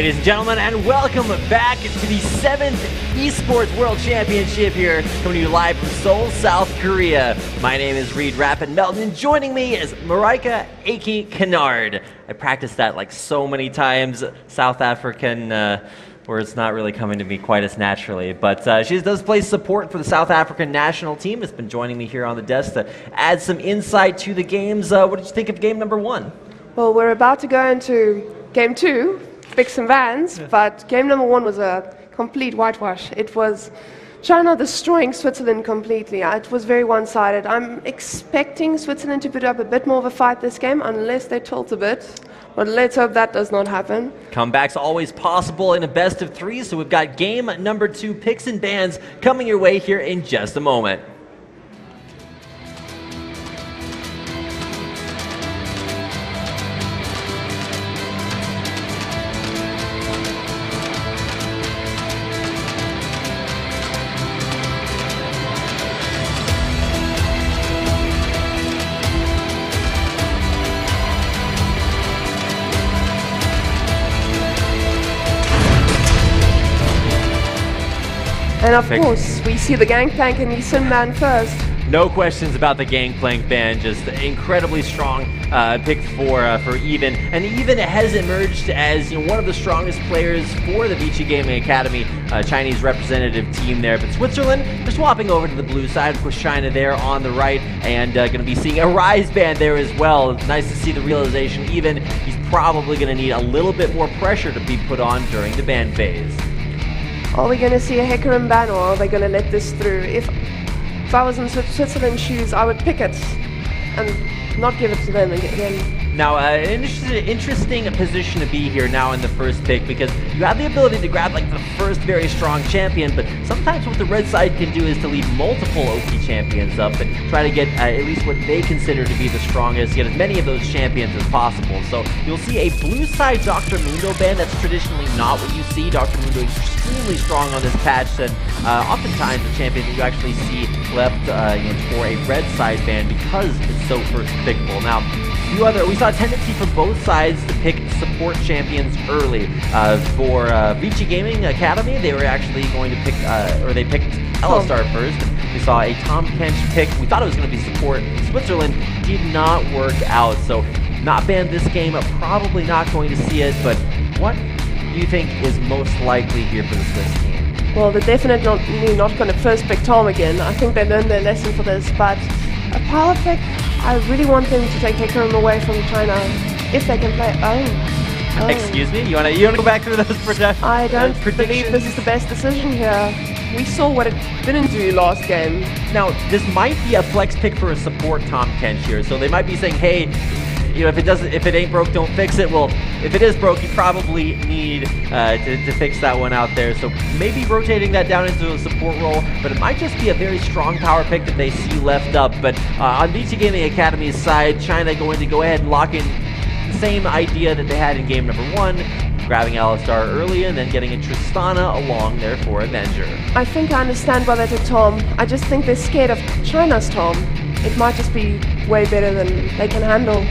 ladies and gentlemen, and welcome back to the 7th Esports World Championship here, coming to you live from Seoul, South Korea. My name is Reed Rapid Melton, and joining me is Marika Aki Kennard. I practiced that like so many times, South African, where it's not really coming to me quite as naturally. But she does play support for the South African national team, has been joining me here on the desk to add some insight to the games. What did you think of game number 1? Well, we're about to go into game 2, fix some vans, but game number 1 was a complete whitewash. It was China destroying Switzerland completely. It was very one-sided. I'm expecting Switzerland to put up a bit more of a fight this game, unless they tilt a bit. But let's hope that does not happen. Comebacks always possible in a best of 3, so we've got game number 2 picks and bans coming your way here in just a moment. And of course, we see the Gangplank and Nexon man first. No questions about the Gangplank ban, just incredibly strong pick for Even. And Even has emerged as one of the strongest players for the Vici Gaming Academy, Chinese representative team there. But Switzerland, they're swapping over to the blue side. Of course, China there on the right, and going to be seeing a Rise ban there as well. It's nice to see the realization. Even, he's probably going to need a little bit more pressure to be put on during the ban phase. Are we going to see a Hecarim ban, or are they going to let this through? If I was in Switzerland's shoes, I would pick it and not give it to them again. Now, an interesting position to be here now in the first pick, because you have the ability to grab like the first very strong champion, but sometimes what the red side can do is to leave multiple OP champions up and try to get at least what they consider to be the strongest, get as many of those champions as possible. So you'll see a blue side Dr. Mundo ban. That's traditionally not what you see. Dr. Mundo is extremely strong on this patch, and oftentimes the champion that you actually see left for a red side ban because it's so first pickable. Now, we saw a tendency for both sides to pick support champions early. For Vici Gaming Academy, they were actually going to pick, they picked Alistar first. And we saw a Tom Kench pick. We thought it was going to be support. Switzerland did not work out, so not banned this game. Probably not going to see it, but what do you think is most likely here for the Swiss team? Well, they're definitely not going to first pick Tom again. I think they learned their lesson for this, but a power pick, I really want them to take Hecarim away from China if they can play. Oh. Excuse me? You wanna go back through those predictions? I don't believe this is the best decision here. We saw what it didn't do last game. Now, this might be a flex pick for a support Tom Kench here, so they might be saying, hey, if it ain't broke, don't fix it. Well, if it is broke, you probably need to fix that one out there. So maybe rotating that down into a support role, but it might just be a very strong power pick that they see left up. But on Vici Gaming Academy's side, China going to go ahead and lock in the same idea that they had in game number 1, grabbing Alistar early and then getting a Tristana along there for Avenger. I think I understand why they took Tom. I just think they're scared of China's Tom. It might just be way better than they can handle.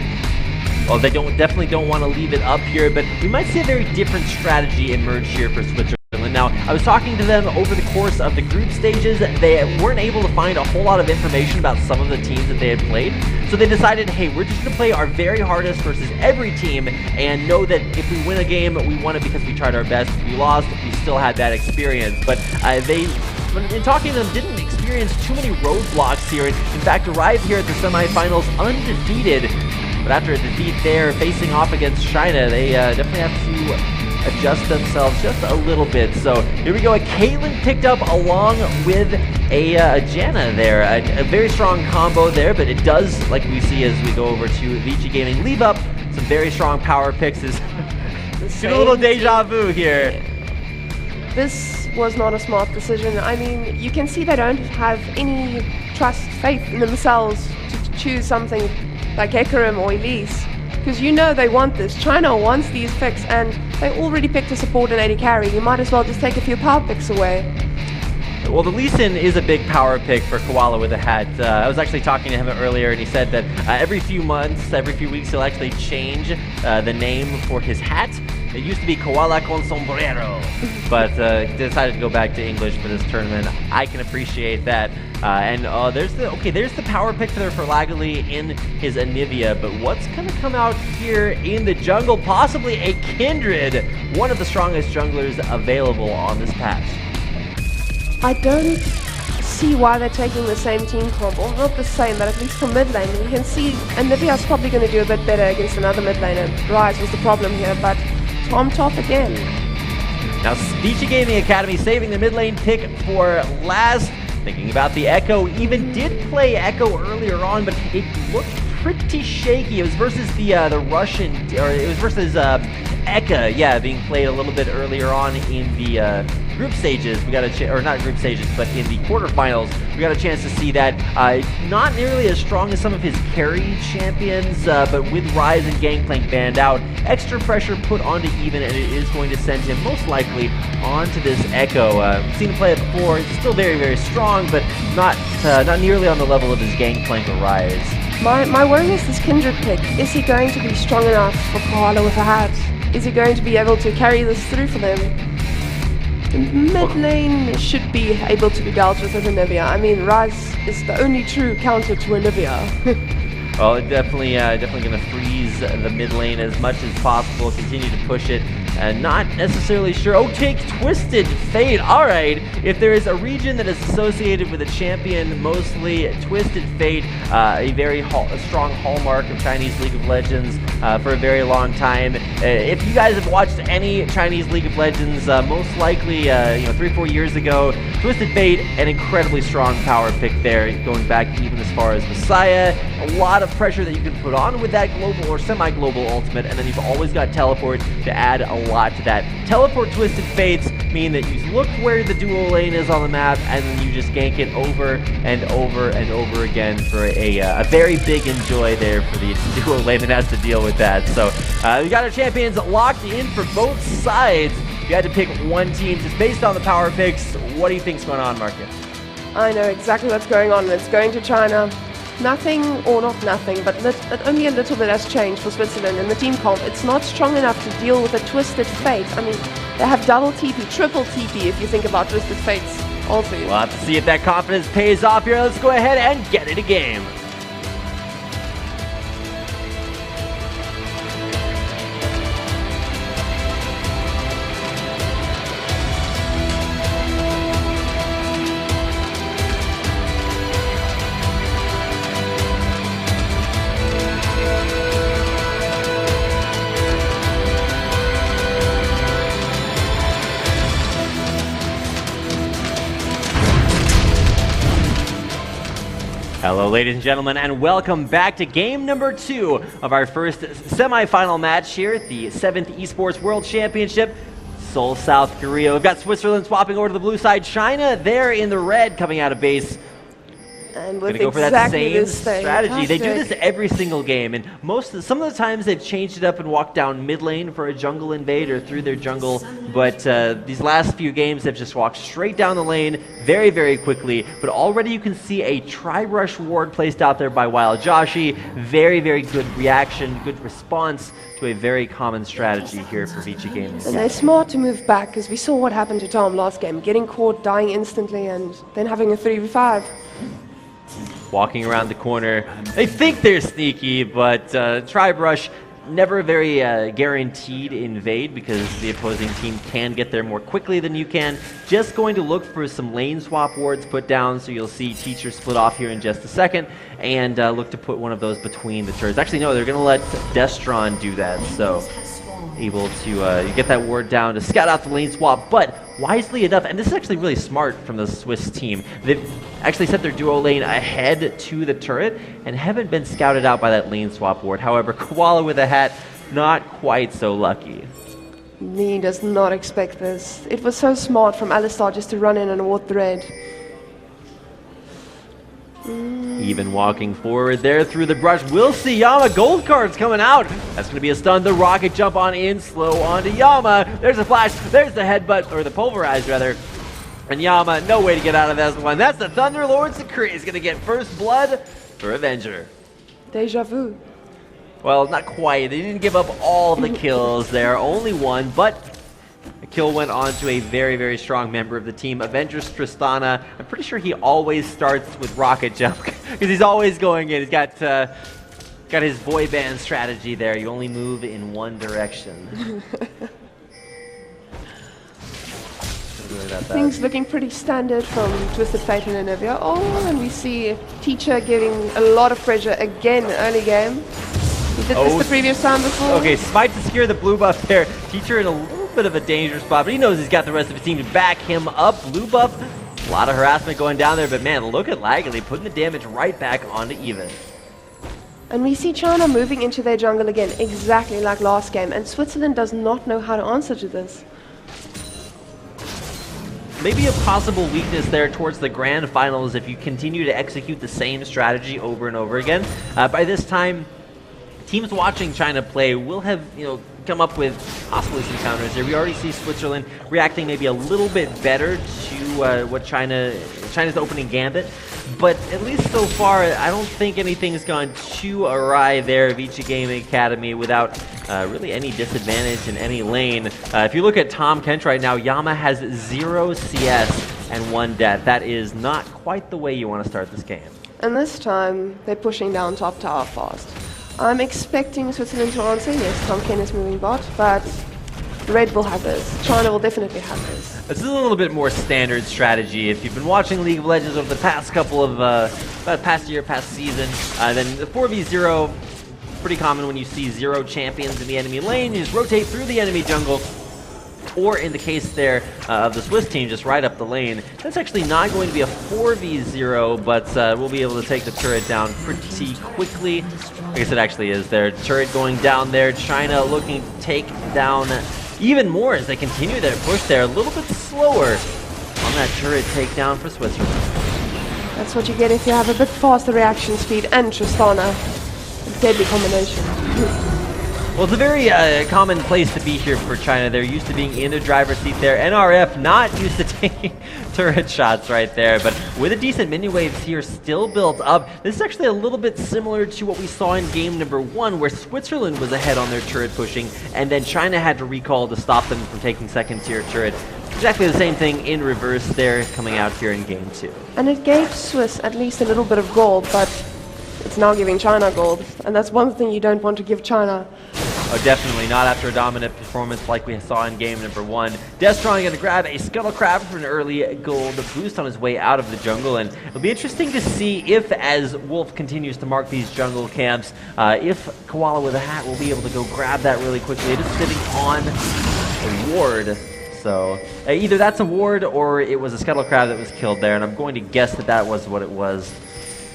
Well, they definitely don't want to leave it up here, but we might see a very different strategy emerge here for Switzerland. Now, I was talking to them over the course of the group stages. They weren't able to find a whole lot of information about some of the teams that they had played, so they decided, hey, we're just going to play our very hardest versus every team and know that if we win a game, we won it because we tried our best. If we lost, we still had that experience. But in talking to them, didn't experience too many roadblocks here, and in fact arrived here at the semifinals undefeated. But after a defeat there, facing off against China, they definitely have to adjust themselves just a little bit. So here we go, a Caitlyn picked up along with a Janna there. A very strong combo there, but it does, like we see as we go over to Vici Gaming, leave up some very strong power picks. Get a little deja vu here. This was not a smart decision. I mean, you can see they don't have any faith in themselves to choose something like Hecarim or Elise, because they want this. China wants these picks, and they already picked a support and AD carry. You might as well just take a few power picks away. Well, the Lee Sin is a big power pick for Koala with a hat. I was actually talking to him earlier, and he said that every few months, every few weeks, he'll actually change the name for his hat It used to be koala con sombrero, but decided to go back to English for this tournament. I can appreciate that. There's the power pick there for Lagali in his Anivia, but what's going to come out here in the jungle? Possibly a Kindred, one of the strongest junglers available on this patch. I don't see why they're taking the same team comp, or not the same, but at least for mid lane. You can see Anivia's probably going to do a bit better against another mid laner. Rise was the problem here, but Tom top again. Now, Vici Gaming Academy saving the mid lane pick for last. Thinking about the Echo, even did play Echo earlier on, but it looked pretty shaky. It was versus the Russian, or it was versus Eka, yeah, being played a little bit earlier on in the group stages. We got or not group stages, but in the quarterfinals, we got a chance to see that. Not nearly as strong as some of his carry champions, but with Rise and Gangplank banned out, extra pressure put onto Even, and it is going to send him most likely onto this Echo. We've seen him play it before. It's still very, very strong, but not nearly on the level of his Gangplank or Rise. My worry is this Kindred pick. Is he going to be strong enough for Koala with a hat? Is he going to be able to carry this through for them? The mid lane should be able to be dealt with Anivia. I mean, Rise is the only true counter to Anivia. Well, definitely going to freeze the mid lane as much as possible, continue to push it, and not necessarily sure. Oh, take Twisted Fate. All right, if there is a region that is associated with a champion, mostly Twisted Fate, a very strong hallmark of Chinese League of Legends for a very long time. If you guys have watched any Chinese League of Legends, most likely 3-4 years ago, Twisted Fate, an incredibly strong power pick there, going back even as far as Messiah. A lot of pressure that you can put on with that global or semi-global ultimate, and then you've always got teleport to add a lot to that. Teleport Twisted Fates mean that you look where the dual lane is on the map, and then you just gank it over and over and over again for a very big enjoy there for the dual lane that has to deal with that. So we got our champions locked in for both sides. You had to pick one team just based on the power picks. What do you think's going on, Marcus? I know exactly what's going on. It's going to China. Nothing, or not nothing, but only a little bit has changed for Switzerland in the team comp. It's not strong enough to deal with a Twisted Fate. I mean, they have double TP, triple TP if you think about Twisted Fates also. We'll have to see if that confidence pays off here. Let's go ahead and get it a game. Hello, ladies and gentlemen, and welcome back to game number 2 of our first semi-final match here at the 7th Esports World Championship, Seoul, South Korea. We've got Switzerland swapping over to the blue side, China there in the red coming out of base. And with Gonna go for exactly that same this thing. strategy. They do Fantastic. this every single game, and some of the times they've changed it up and walked down mid lane for a jungle invade or through their jungle, but these last few games they've just walked straight down the lane very, very quickly. But already you can see a tri-rush ward placed out there by Wild Joshi. Very, very good reaction, good response to a very common strategy here for Vici Gaming. And they're smart to move back, because we saw what happened to Tom last game. Getting caught, dying instantly, and then having a 3v5. Walking around the corner. They think they're sneaky, but Tribe Rush never very guaranteed invade because the opposing team can get there more quickly than you can. Just going to look for some lane swap wards put down, so you'll see Teacher split off here in just a second, and look to put one of those between the turrets. Actually, no, they're going to let Destron do that, so able to get that ward down to scout out the lane swap, but wisely enough, and this is actually really smart from the Swiss team, they've actually set their duo lane ahead to the turret and haven't been scouted out by that lane swap ward. However, Koala with a hat, not quite so lucky. Lee does not expect this. It was so smart from Alistar just to run in and ward the red. Even walking forward there through the brush. We'll see Yama. Gold cards coming out. That's going to be a stun. The rocket jump on in. Slow onto Yama. There's a flash. There's the headbutt, or the pulverize rather. And Yama, no way to get out of this one. That's the Thunder Lord's Decree. He's going to get first blood for Avenger. Deja vu. Well, not quite. They didn't give up all the kills there, only one, but a kill went on to a very, very strong member of the team, Avengers Tristana. I'm pretty sure he always starts with rocket jump because he's always going in. He's got his boy band strategy there. You only move in one direction. Things looking pretty standard from Twisted Fate and Anivia. Oh, and we see Teacher getting a lot of pressure again early game. He did this the previous time before. Okay, Smite to secure the blue buff there. Teacher in a little bit of a dangerous spot, but he knows he's got the rest of his team to back him up. Blue buff, a lot of harassment going down there, but man, look at Laggly putting the damage right back onto Even. And we see China moving into their jungle again, exactly like last game, and Switzerland does not know how to answer to this. Maybe a possible weakness there towards the grand finals if you continue to execute the same strategy over and over again. By this time, teams watching China play will have, come up with possibly some counters here. We already see Switzerland reacting maybe a little bit better to what China's opening gambit. But at least so far, I don't think anything's gone too awry there of Vici Gaming Academy without really any disadvantage in any lane. If you look at Tom Kench right now, Yama has 0 CS and 1 death. That is not quite the way you want to start this game. And this time, they're pushing down top tower fast. I'm expecting Switzerland to answer. Yes, Tom Ken is moving bot, but Red will have this. China will definitely have this. This is a little bit more standard strategy. If you've been watching League of Legends over the past couple of, about past year, past season, then the 4v0, pretty common when you see 0 champions in the enemy lane. You just rotate through the enemy jungle. Or in the case there of the Swiss team, just right up the lane. That's actually not going to be a 4v0, but we'll be able to take the turret down pretty quickly. I guess it actually is there. Turret going down there. China looking to take down even more as they continue their push there. A little bit slower on that turret takedown for Switzerland. That's what you get if you have a bit faster reaction speed and Tristana. A deadly combination. Well, it's a very common place to be here for China. They're used to being in the driver's seat there. NRF not used to taking turret shots right there, but with a decent mini waves here still built up. This is actually a little bit similar to what we saw in game number 1, where Switzerland was ahead on their turret pushing, and then China had to recall to stop them from taking second tier turret. Exactly the same thing in reverse there coming out here in game 2. And it gave Swiss at least a little bit of gold, but it's now giving China gold, and that's one thing you don't want to give China. Oh, definitely not after a dominant performance like we saw in game number 1. Destron going to grab a Scuttle Crab for an early gold boost on his way out of the jungle, and it'll be interesting to see if, as Wolf continues to mark these jungle camps, if Koala with a hat will be able to go grab that really quickly. It is sitting on a ward, so either that's a ward or it was a Scuttle Crab that was killed there, and I'm going to guess that that was what it was.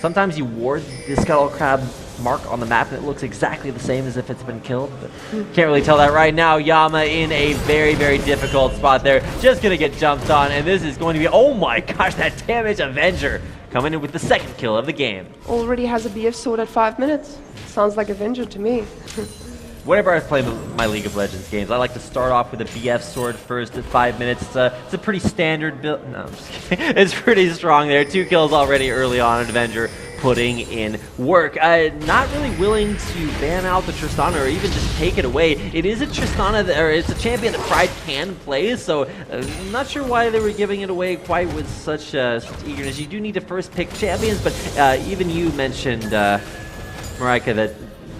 Sometimes you ward the Scuttle Crab mark on the map and it looks exactly the same as if it's been killed, but can't really tell that right now. Yama in a very, very difficult spot there, just gonna get jumped on, and this is going to be, oh my gosh, that damage Avenger coming in with the second kill of the game. Already has a BF sword at 5 minutes. Sounds like Avenger to me. Whenever I play my League of Legends games, I like to start off with a BF sword first at 5 minutes. It's a pretty standard build. No, I'm just kidding. It's pretty strong there. 2 kills already early on, Avenger putting in work. Not really willing to ban out the Tristana or even just take it away. It is a Tristana, or it's a champion that Pride can play, so I'm not sure why they were giving it away quite with such eagerness. You do need to first pick champions, but even you mentioned, Marika, that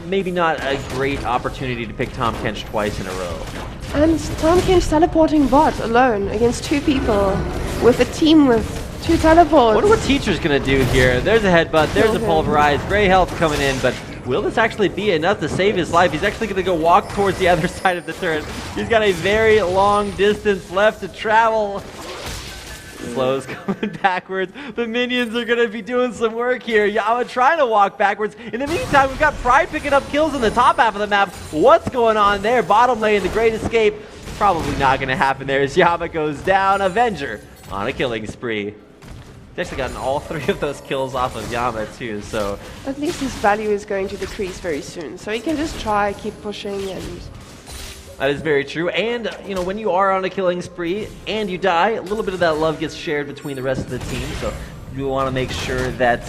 maybe not a great opportunity to pick Tom Kench twice in a row. And Tom Kench teleporting bot alone against 2 people with a team with 2 teleports. I wonder what Teacher's going to do here. There's a headbutt, there's a pulverize, gray health coming in, but will this actually be enough to save his life? He's actually going to go walk towards the other side of the turret. He's got a very long distance left to travel. Slow's coming backwards. The minions are going to be doing some work here. Yama trying to walk backwards. In the meantime, we've got Pride picking up kills in the top half of the map. What's going on there? Bottom lane, the Great Escape. Probably not going to happen there as Yama goes down. Avenger on a killing spree. He's actually gotten all 3 of those kills off of Yama too, so... At least his value is going to decrease very soon, so he can just try, keep pushing, and... That is very true, and, when you are on a killing spree and you die, a little bit of that love gets shared between the rest of the team, so you want to make sure that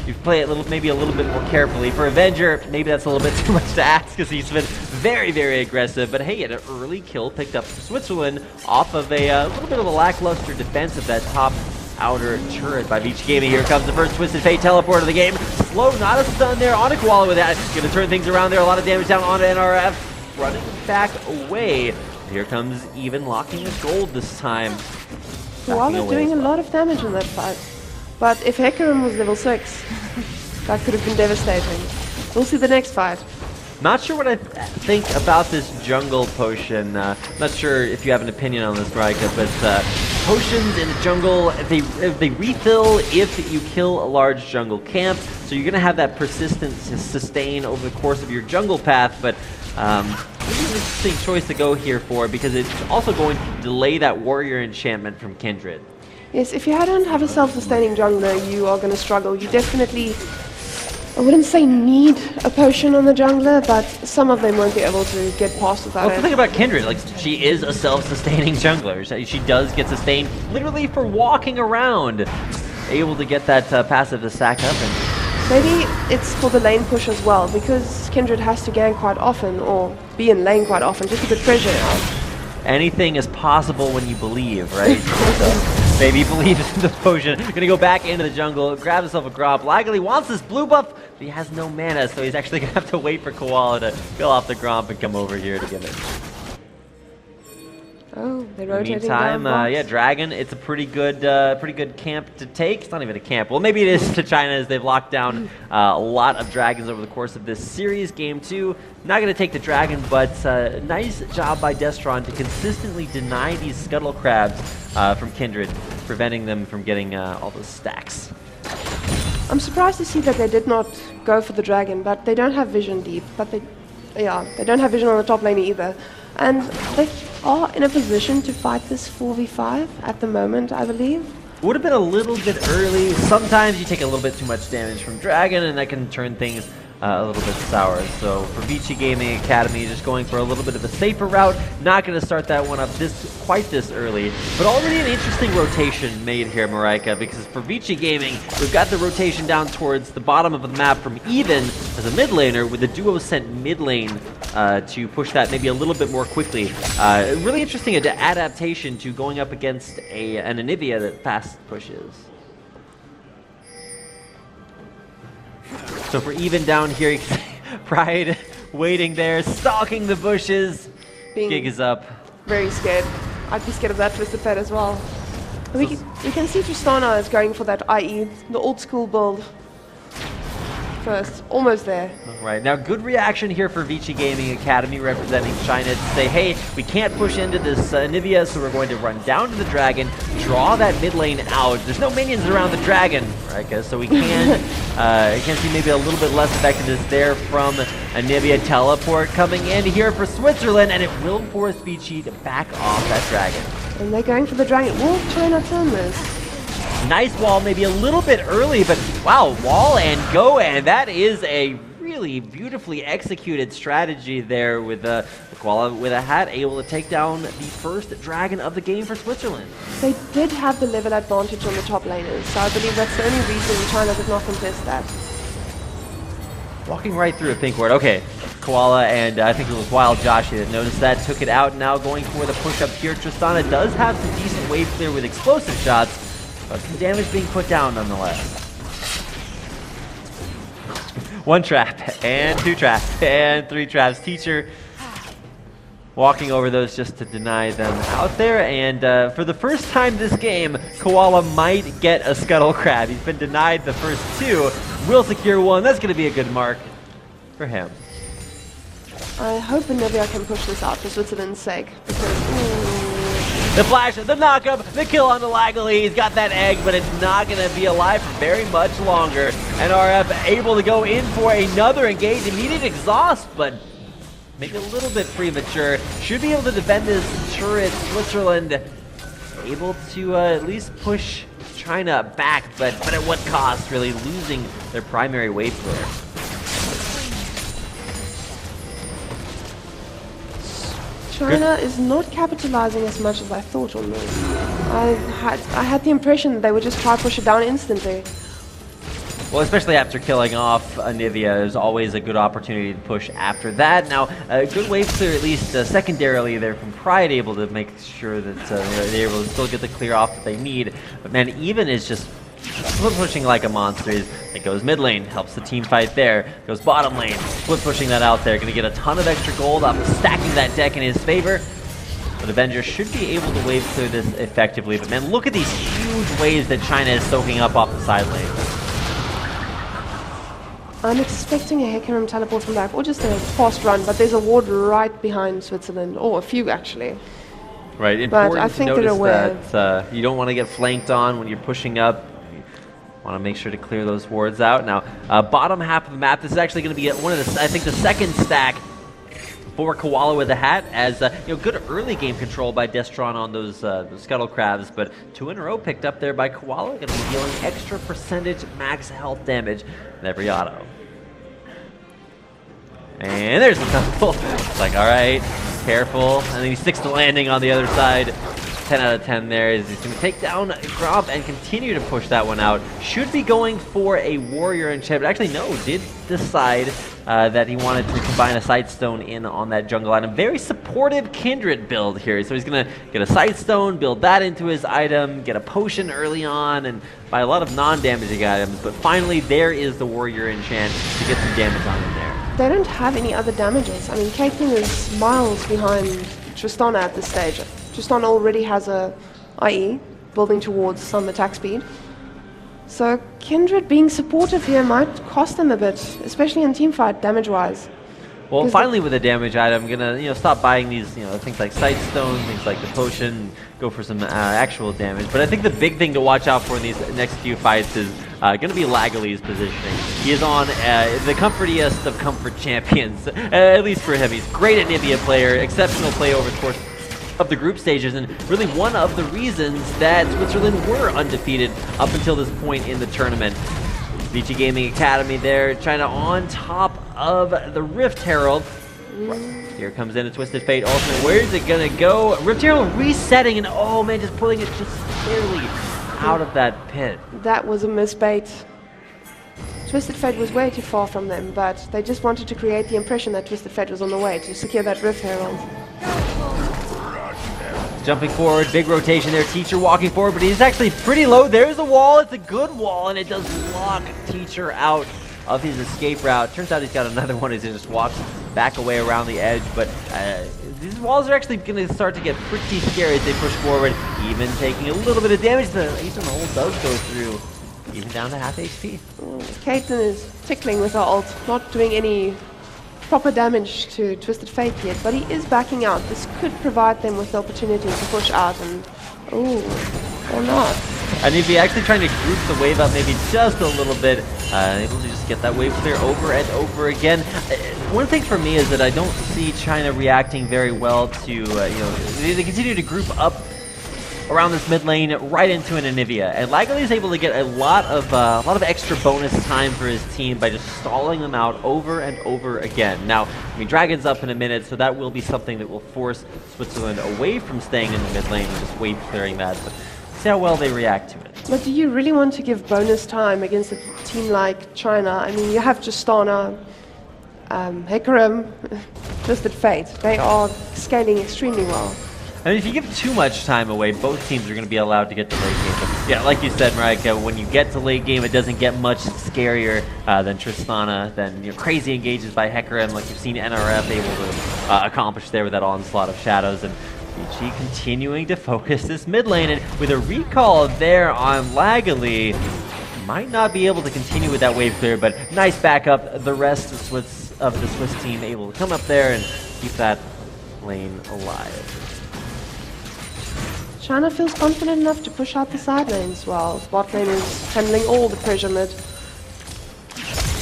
you play it maybe a little bit more carefully. For Avenger, maybe that's a little bit too much to ask because he's been very, very aggressive. But hey, an early kill picked up for Switzerland off of a little bit of a lackluster defense of that top outer turret by Vici Gaming. Here comes the first Twisted Fate teleport of the game. Slow, not a stun there on a Koala with that. Gonna turn things around there. A lot of damage down onto NRF. Running back away. Here comes Even locking the gold this time. Koala doing a lot of damage in that fight. But if Hecarim was level 6, that could have been devastating. We'll see the next fight. Not sure what I think about this jungle potion. Not sure if you have an opinion on this, Raika, but potions in the jungle, they refill if you kill a large jungle camp. So you're going to have that persistent sustain over the course of your jungle path, but this is an interesting choice to go here for because it's also going to delay that warrior enchantment from Kindred. Yes, if you don't have a self-sustaining jungler, you are going to struggle. You definitely, I wouldn't say need a potion on the jungler, but some of them won't be able to get past without well, it. Think about Kindred. Like, she is a self-sustaining jungler. She does get sustained literally for walking around, able to get that passive to stack up. And maybe it's for the lane push as well, because Kindred has to gank quite often, or be in lane quite often, just to get pressure out. Anything is possible when you believe, right? So maybe he believes in the potion. Gonna go back into the jungle, grab himself a Gromp. Laggily wants this blue buff, but he has no mana, so he's actually gonna have to wait for Koala to fill off the Gromp and come over here to give it. Oh, they're rotating Meantime, down yeah, Dragon, it's a pretty good camp to take. It's not even a camp. Well, maybe it is to China as they've locked down a lot of Dragons over the course of this series. Game 2, not going to take the Dragon, but nice job by Destron to consistently deny these Scuttle Crabs from Kindred, preventing them from getting all those stacks. I'm surprised to see that they did not go for the Dragon, but they don't have vision deep. But they don't have vision on the top lane either. And they are in a position to fight this 4v5 at the moment, I believe. Would have been a little bit early. Sometimes you take a little bit too much damage from Dragon, and that can turn things a little bit sour. So for Vici Gaming Academy, just going for a little bit of a safer route. Not going to start that one up quite this early, but already an interesting rotation made here, Marika, because for Vici Gaming, we've got the rotation down towards the bottom of the map from Even as a mid laner, with the duo sent mid lane to push that maybe a little bit more quickly. Really interesting adaptation to going up against an Anivia that fast pushes. So for Even down here, you can see Pride waiting there, stalking the bushes. Gig is up. Very scared. I'd be scared of that Twisted Fate as well. We can see Tristana is going for that IE, the old school build. First, almost there. Right, now good reaction here for Vici Gaming Academy representing China to say, hey, we can't push into this Anivia, so we're going to run down to the Dragon, draw that mid lane out. There's no minions around the Dragon, right, so we can see maybe a little bit less effectiveness there from Anivia. Teleport coming in here for Switzerland, and it will force Vici to back off that Dragon. And they're going for the Dragon. Will China turn this? Nice wall, maybe a little bit early, but wow, wall and go, and that is a really beautifully executed strategy there with Koala with a hat able to take down the first Dragon of the game for Switzerland. They did have the level advantage on the top laners, so I believe that's the only reason China did not contest that. Walking right through a pink ward. Okay, Koala and I think it was Wild Josh that noticed that, took it out, now going for the push up here. Tristana does have some decent wave clear with explosive shots, but some damage being put down nonetheless. One trap, and two traps, and three traps. Teacher walking over those just to deny them out there, and for the first time this game, Koala might get a Scuttle Crab. He's been denied the first two, will secure one. That's going to be a good mark for him. I hope Anivia can push this out for Switzerland's sake, because the flash, the knockup, the kill on the Laggily. He's got that egg, but it's not going to be alive for very much longer. NRF able to go in for another engage. Immediate exhaust, but maybe a little bit premature. Should be able to defend this turret. Switzerland able to at least push China back, but at what cost? Really losing their primary wave clear. China is not capitalizing as much as I thought on this. I had the impression that they would just try to push it down instantly. Well, especially after killing off Anivia, there's always a good opportunity to push after that. Now, a good wave clear, at least secondarily there from Pride, able to make sure that they're able to still get the clear off that they need. But man, Even is just split pushing like a monster. It goes mid lane, helps the team fight there. Goes bottom lane, split pushing that out there. Going to get a ton of extra gold off of stacking that deck in his favor. But Avenger should be able to wave clear this effectively. But man, look at these huge waves that China is soaking up off the side lane. I'm expecting a Hecarim teleport from back, or just a fast run, but there's a ward right behind Switzerland, or a few actually. Right, important but I think to they're aware. notice that you don't want to get flanked on when you're pushing up. Want to make sure to clear those wards out. Now, bottom half of the map, this is actually going to be one of the, I think, the second stack for Koala with a hat, as good early game control by Destron on those Scuttle Crabs, but 2 in a row picked up there by Koala, going to be dealing extra percentage max health damage in every auto. And there's the double. It's like, all right, careful, and then he sticks the landing on the other side. 10 out of 10 there. He's going to take down Gromp and continue to push that one out. Should be going for a Warrior enchant, but actually no, did decide that he wanted to combine a Sightstone in on that jungle item. Very supportive Kindred build here. So he's going to get a Sightstone, build that into his item, get a potion early on, and buy a lot of non-damaging items. But finally, there is the Warrior enchant to get some damage on him there. They don't have any other damages. I mean, Caitlyn is miles behind Tristana at this stage. Tristana already has a IE, building towards some attack speed. So Kindred being supportive here might cost them a bit, especially in teamfight, damage-wise. Well, finally with a damage item, I'm gonna stop buying these things like Sightstone, things like the potion, go for some actual damage. But I think the big thing to watch out for in these next few fights is gonna be Lagali's positioning. He is on the comfortiest of comfort champions, at least for him. He's great at Nivea player, exceptional play over the course of the group stages, and really one of the reasons that Switzerland were undefeated up until this point in the tournament. Vici Gaming Academy there, China on top of the Rift Herald. Here comes in a Twisted Fate ultimate. Where's it gonna go? Rift Herald resetting, and oh man, just pulling it just barely out of that pit. That was a misbait. Twisted Fate was way too far from them, but they just wanted to create the impression that Twisted Fate was on the way to secure that Rift Herald. Jumping forward, big rotation there. Teacher walking forward, but he's actually pretty low. There's a wall. It's a good wall, and it does lock Teacher out of his escape route. Turns out he's got another one as he just walks back away around the edge, but these walls are actually going to start to get pretty scary as they push forward, even taking a little bit of damage. The Ace on the ult does go through, even down to half HP. Caitlyn is tickling with her ult, not doing any proper damage to Twisted Fate yet, but he is backing out. This could provide them with the opportunity to push out and... ooh, or not. And if you're actually trying to group the wave up maybe just a little bit, able to just get that wave clear over and over again. One thing for me is that I don't see China reacting very well to, they continue to group up around this mid lane right into an Anivia, and Lagali is able to get a lot of extra bonus time for his team by just stalling them out over and over again. Now, I mean, Dragon's up in a minute, so that will be something that will force Switzerland away from staying in the mid lane and just wave clearing that. But see how well they react to it. But do you really want to give bonus time against a team like China? I mean, you have Justana, Hecarim, Twisted Fate. They are scaling extremely well. I mean, if you give too much time away, both teams are going to be allowed to get to late game. But yeah, like you said, Marika, when you get to late game, it doesn't get much scarier than Tristana, than crazy engages by Hecarim, like you've seen NRF able to accomplish there with that onslaught of shadows. And Vici continuing to focus this mid lane, and with a recall there on Lagali, might not be able to continue with that wave clear, but nice backup. The rest of the Swiss team able to come up there and keep that lane alive. China feels confident enough to push out the side lanes while bot lane is handling all the pressure mid.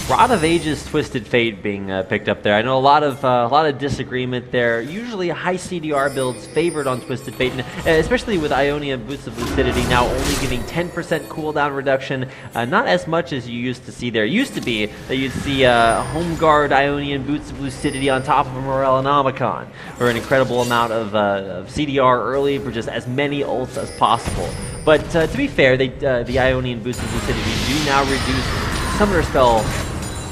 Rod of Ages, Twisted Fate being picked up there. I know a lot of disagreement there. Usually high CDR builds favored on Twisted Fate, and especially with Ionia Boots of Lucidity now only giving 10% cooldown reduction. Not as much as you used to see there. It used to be that you'd see Home Guard Ionian Boots of Lucidity on top of a Morellonomicon, or an incredible amount of CDR early for just as many ults as possible. But to be fair, the Ionian Boots of Lucidity do now reduce Summoner Spell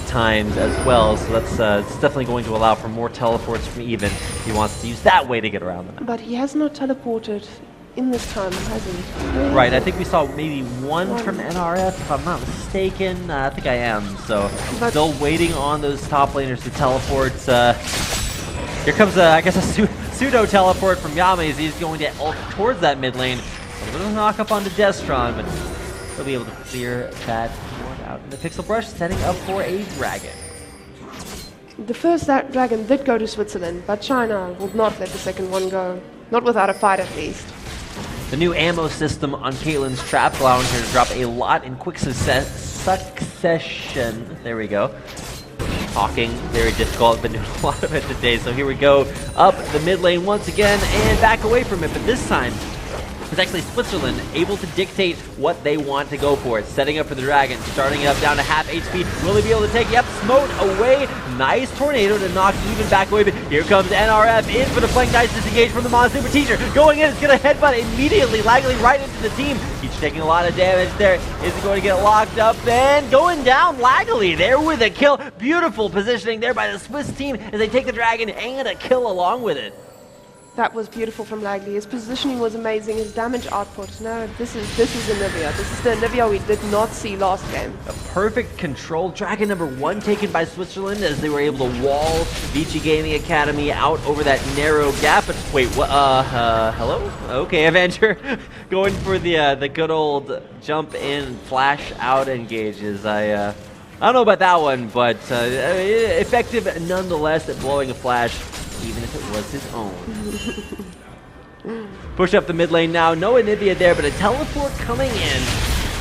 times as well, so that's it's definitely going to allow for more teleports from Even if he wants to use that way to get around them. But he has not teleported in this time, has he? Right, I think we saw maybe one from NRF, if I'm not mistaken. I think I am, so still waiting on those top laners to teleport. Here comes, I guess, a pseudo teleport from Yama as he's going to ult towards that mid lane. A little knock up onto Destron, but he'll be able to clear that ward out in the Pixel Brush, setting up for a dragon. The first dragon did go to Switzerland, but China would not let the second one go. Not without a fight, at least. The new ammo system on Caitlyn's trap allowing her to drop a lot in quick succession. There we go. Talking, very difficult. Been doing a lot of it today. So here we go. Up the mid lane once again and back away from it. But this time, it's actually Switzerland able to dictate what they want to go for. It's setting up for the dragon, starting it up down to half HP. Will he be able to take? Yep, smote away. Nice tornado to knock Even back away. But here comes NRF in for the flank. Nice disengage from the Mon Super Teacher. Going in, it's going to headbutt immediately, Laggly right into the team. He's taking a lot of damage there. Is he going to get locked up? Then going down, Laggly there with a kill. Beautiful positioning there by the Swiss team as they take the dragon and a kill along with it. That was beautiful from Laggly. His positioning was amazing. His damage output. No, this is Anivia. This is the Anivia we did not see last game. A perfect control. Dragon number 1 taken by Switzerland as they were able to wall Vici Gaming Academy out over that narrow gap. But wait, what? Hello? Okay, Avenger, going for the good old jump in, flash out engages. I don't know about that one, but effective nonetheless at blowing a flash, even if it was his own. Push up the mid lane now. No Anivia there, but a teleport coming in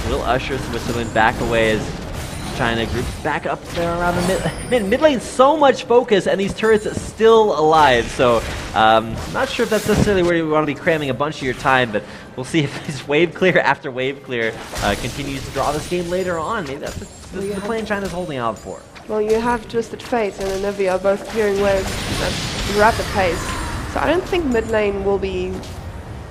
will usher Switzerland back away as China groups back up there around the mid lane. So much focus, and these turrets are still alive. So not sure if that's necessarily where you want to be cramming a bunch of your time, but we'll see if this wave clear after wave clear continues to draw this game later on. Maybe that's the plan China's holding out for. Well, you have Twisted Fate and Anivia both clearing waves at a rapid pace. So I don't think mid lane will be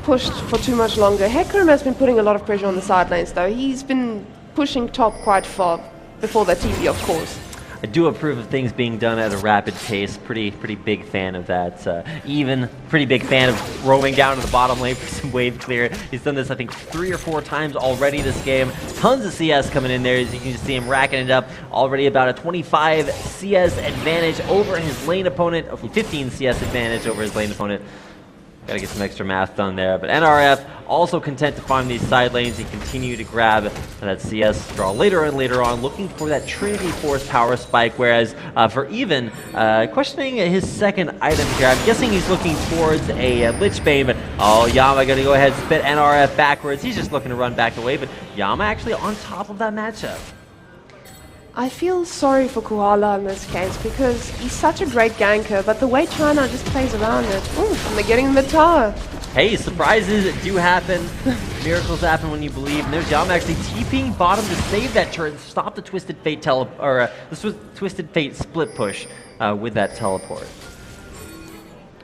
pushed for too much longer. Hecarim has been putting a lot of pressure on the side lanes, though. He's been pushing top quite far before the TV, of course. I do approve of things being done at a rapid pace. Pretty big fan of that. Even pretty big fan of roaming down to the bottom lane for some wave clear. He's done this, I think, 3 or 4 times already this game. Tons of CS coming in there, as you can just see him racking it up. Already about a 25 CS advantage over his lane opponent. 15 CS advantage over his lane opponent. Gotta get some extra math done there. But NRF also content to farm these side lanes and continue to grab that CS draw later and later on, looking for that Trinity Force power spike. Whereas for Even, questioning his second item here. I'm guessing he's looking towards a Lich Bane, but Yama gonna go ahead and spit NRF backwards. He's just looking to run back away, but Yama actually on top of that matchup. I feel sorry for Koala in this case because he's such a great ganker, but the way China just plays around it. Ooh, and they're getting the tower. Hey, surprises do happen. Miracles happen when you believe. And there's Yama actually TPing bottom to save that turret, stop the Twisted Fate Twisted Fate split push with that teleport.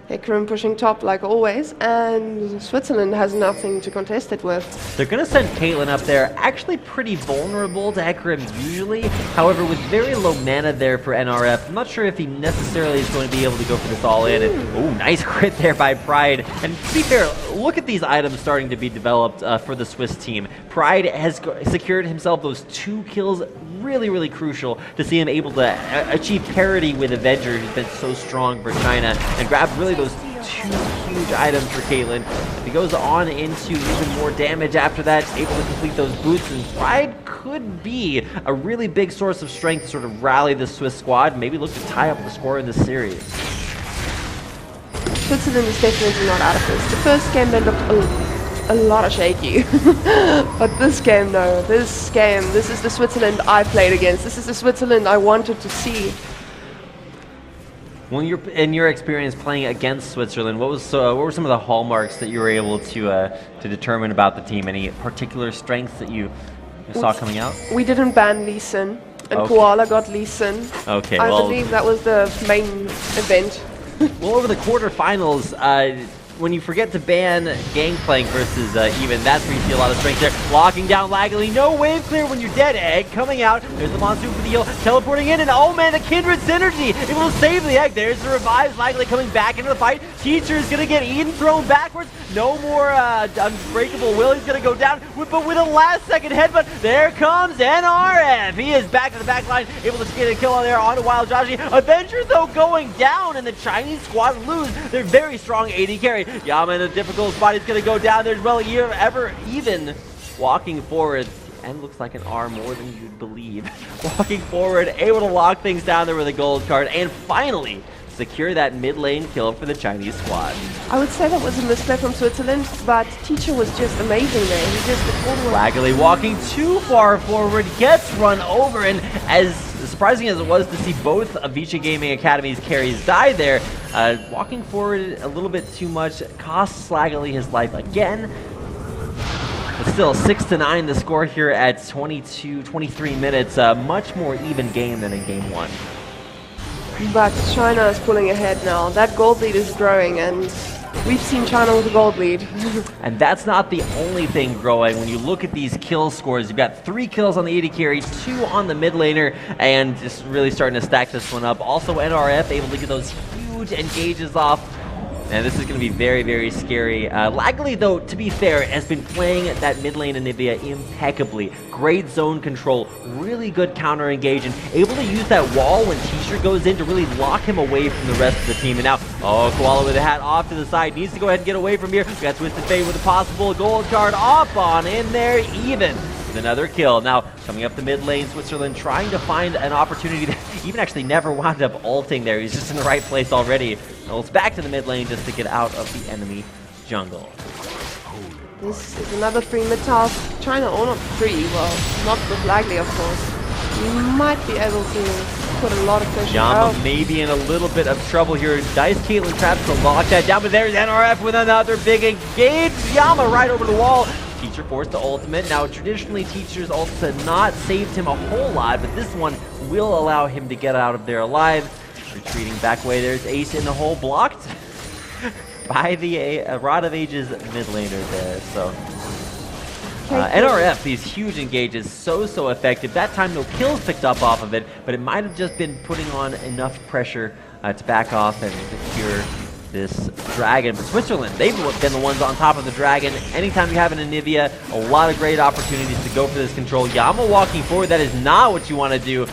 Hecarim pushing top like always, and Switzerland has nothing to contest it with. They're going to send Caitlyn up there, actually pretty vulnerable to Hecarim usually. However, with very low mana there for NRF, I'm not sure if he necessarily is going to be able to go for this all in. And, nice crit there by Pride. And to be fair, look at these items starting to be developed for the Swiss team. Pride has secured himself those 2 kills, really crucial to see him able to achieve parity with Avenger, who's been so strong for China, and grab really those 2 huge items for Caitlyn. If he goes on into even more damage after that, able to complete those boots, and Pride could be a really big source of strength to sort of rally the Swiss squad, maybe look to tie up the score in this series. Switzerland is definitely not out of this. The first game they looked a lot of shaky. But this game, no. This is the Switzerland I played against. This is the Switzerland I wanted to see. When you're in your experience playing against Switzerland, what were some of the hallmarks that you were able to determine about the team? Any particular strengths that you saw coming out? We didn't ban Lee Sin, and Okay. Koala got Lee Sin. Okay, I well, believe that was the main event. well, over the quarterfinals, when you forget to ban Gangplank versus Even, that's where you see a lot of strength there. Locking down Laggily, no wave clear when you're dead. Egg coming out, there's the Monsoon for the heal, teleporting in, and oh man, the Kindred Synergy, able to save the Egg. There's the revives, Laggily coming back into the fight. Teacher is gonna get Eden thrown backwards, no more Unbreakable Will, he's gonna go down, but with a last second headbutt, there comes NRF. He is back to the back line, able to get a kill on there onto Wild Joshi. Avenger though going down, and the Chinese squad lose their very strong AD carry. Yama in a difficult spot, he's gonna go down. There's well Even walking forward, and looks like an R more than you'd believe. Walking forward, able to lock things down there with a gold card, and finally secure that mid lane kill for the Chinese squad. I would say that was a misplay from Switzerland, but Teacher was just amazing there. He just Laggily walking too far forward, gets run over, and as surprising as it was to see both Avicii Gaming Academy's carries die there, walking forward a little bit too much costs Laggily his life again. But still, 6-9 the score here at 23 minutes. Much more even game than in game one. But China is pulling ahead now. That gold lead is growing, and we've seen China with a gold lead. And that's not the only thing growing. When you look at these kill scores, you've got 3 kills on the AD carry, 2 on the mid laner, and just really starting to stack this one up. Also, NRF able to get those huge engages off. And this is going to be very, very scary. Laggily, though, to be fair, has been playing that mid lane Anivia impeccably. Great zone control, really good counter engage, and able to use that wall when T-shirt goes in to really lock him away from the rest of the team. And now, oh, Koala with a hat off to the side. Needs to go ahead and get away from here. We got Twisted Fate with a possible gold card off on in there, Even. Another kill. Now, coming up the mid lane, Switzerland trying to find an opportunity that Even actually never wound up ulting there. He's just in the right place already. Ults back to the mid lane just to get out of the enemy jungle. This is another 3 mid tower. China, or not 3, well, not with Laggily, of course. You might be able to put a lot of pressure. Yama maybe in a little bit of trouble here. Dice Caitlyn traps to lock that down, but there's NRF with another big engage. Yama right over the wall. Teacher forced to ultimate. Now, traditionally, Teacher's ult has not saved him a whole lot, but this one will allow him to get out of there alive. Retreating back away. There's Ace in the hole, blocked by the Rod of Ages mid laner there. So, NRF, these huge engages, so effective. That time, no kills picked up off of it, but it might have just been putting on enough pressure to back off and secure this dragon. But Switzerland, they've been the ones on top of the dragon. Anytime you have an Anivia, a lot of great opportunities to go for this control. Yama walking forward, that is not what you want to do.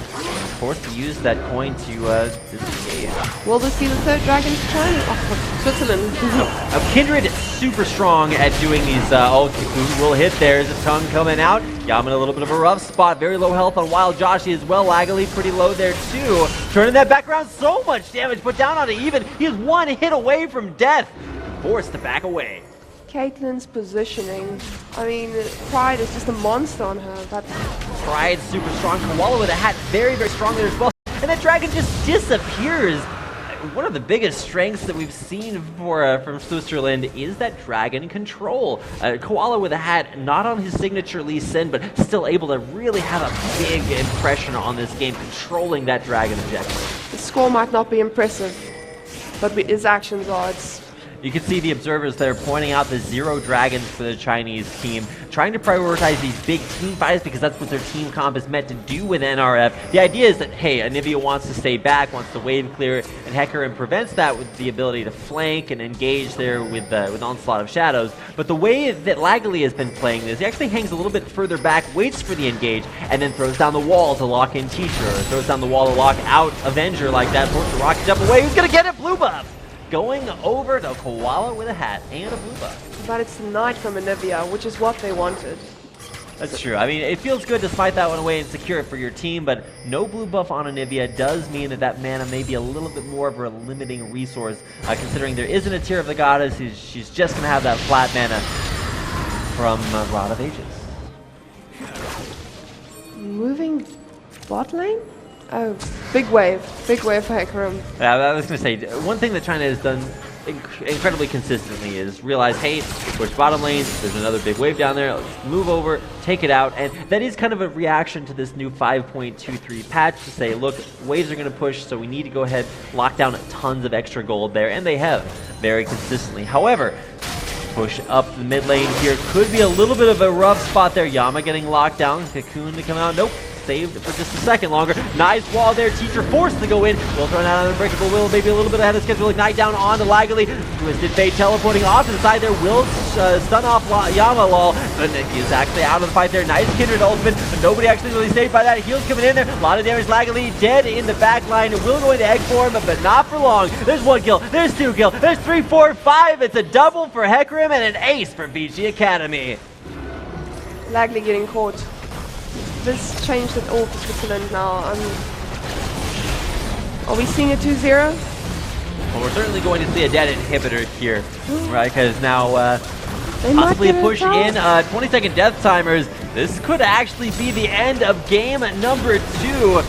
Forced to use that coin to disengage. Will this be the 3rd dragon for China? Oh, Switzerland. Kindred super strong at doing these. Oh, Kiku will hit. There's a tongue coming out. Yama in a little bit of a rough spot. Very low health on Wild Joshi as well. Laggily pretty low there too. Turning that back around, so much damage put down on Even. He is 1 hit away from death. Forced to back away. Caitlyn's positioning. I mean, Pride is just a monster on her. But Pride super strong. Koala with a hat very, very strong there as well. And that dragon just disappears. One of the biggest strengths that we've seen from Switzerland is that dragon control. Koala with a hat, not on his signature Lee Sin, but still able to really have a big impression on this game, controlling that dragon objective. the score might not be impressive, but his actions are. You can see the observers there pointing out the 0 dragons for the Chinese team, trying to prioritize these big team fights because that's what their team comp is meant to do with NRF. The idea is that, hey, Anivia wants to stay back, wants to wave clear, and Hecarim prevents that with the ability to flank and engage there with Onslaught of Shadows. But the way that Laggily has been playing this, he actually hangs a little bit further back, waits for the engage, and then throws down the wall to lock in Teacher, or throws down the wall to lock out Avenger like that, force the rocket jump away. Who's gonna get it? Blue buff! Going over to Koala with a hat and a blue buff. But it's the Knight from Anivia, which is what they wanted. That's true. I mean, it feels good to fight that one away and secure it for your team, but no blue buff on Anivia does mean that mana may be a little bit more of a limiting resource, considering there isn't a Tear of the Goddess. She's just going to have that flat mana. from Rod of Ages. Moving bot lane? Oh, big wave for Hecarim. Yeah, I was going to say, one thing that China has done incredibly consistently is realize, hey, push bottom lane, there's another big wave down there, let's move over, take it out, and that is kind of a reaction to this new 5.23 patch to say, look, waves are going to push, so we need to go ahead, lock down tons of extra gold there, and they have very consistently. However, push up the mid lane here could be a little bit of a rough spot there. Yama getting locked down, Cocoon to come out, nope. Saved for just a second longer. Nice wall there. Teacher forced to go in. Will thrown out on Unbreakable Will. Maybe a little bit ahead of schedule. Ignite down on to Laggily. Twisted Fate teleporting off to the side there. Will stun off Yama lol. But he is actually out of the fight there. Nice Kindred ultimate. But nobody actually really saved by that. Heals coming in there. A lot of damage. Laggily dead in the back line. Will going to egg form, but not for long. There's 1 kill. There's 2 kill. There's 3, 4, 5. It's a double for Hecarim and an ace for BG Academy. Laggily getting caught. This changed it all for Switzerland now. Are we seeing a 2-0? Well, we're certainly going to see a dead inhibitor here, right? Because now They might possibly a get push it in 20-second death timers. This could actually be the end of game number 2.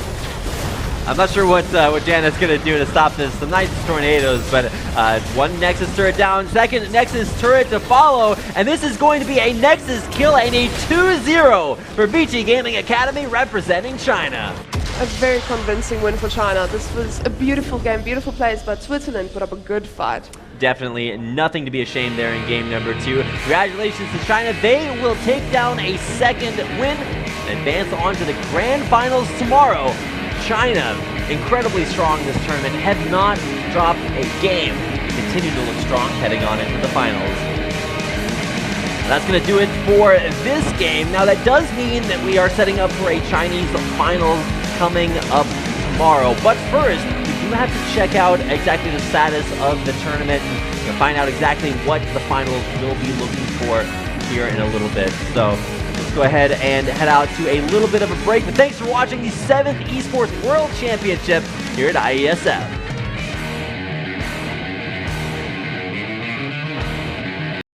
I'm not sure what Janet's going to do to stop this. Some nice tornadoes, but one Nexus turret down, second Nexus turret to follow, and this is going to be a Nexus kill and a 2-0 for BG Gaming Academy representing China. A very convincing win for China. This was a beautiful game, beautiful plays, but Switzerland put up a good fight. Definitely nothing to be ashamed there in game number 2. Congratulations to China. They will take down a second win and advance on to the grand finals tomorrow. China, incredibly strong this tournament, have not dropped a game. Continue to look strong heading on into the finals. That's going to do it for this game. Now that does mean that we are setting up for a Chinese finals coming up tomorrow. But first, we do have to check out exactly the status of the tournament to find out exactly what the finals will be looking for here in a little bit. So let's go ahead and head out to a little bit of a break. But thanks for watching the 7th Esports World Championship here at IESF.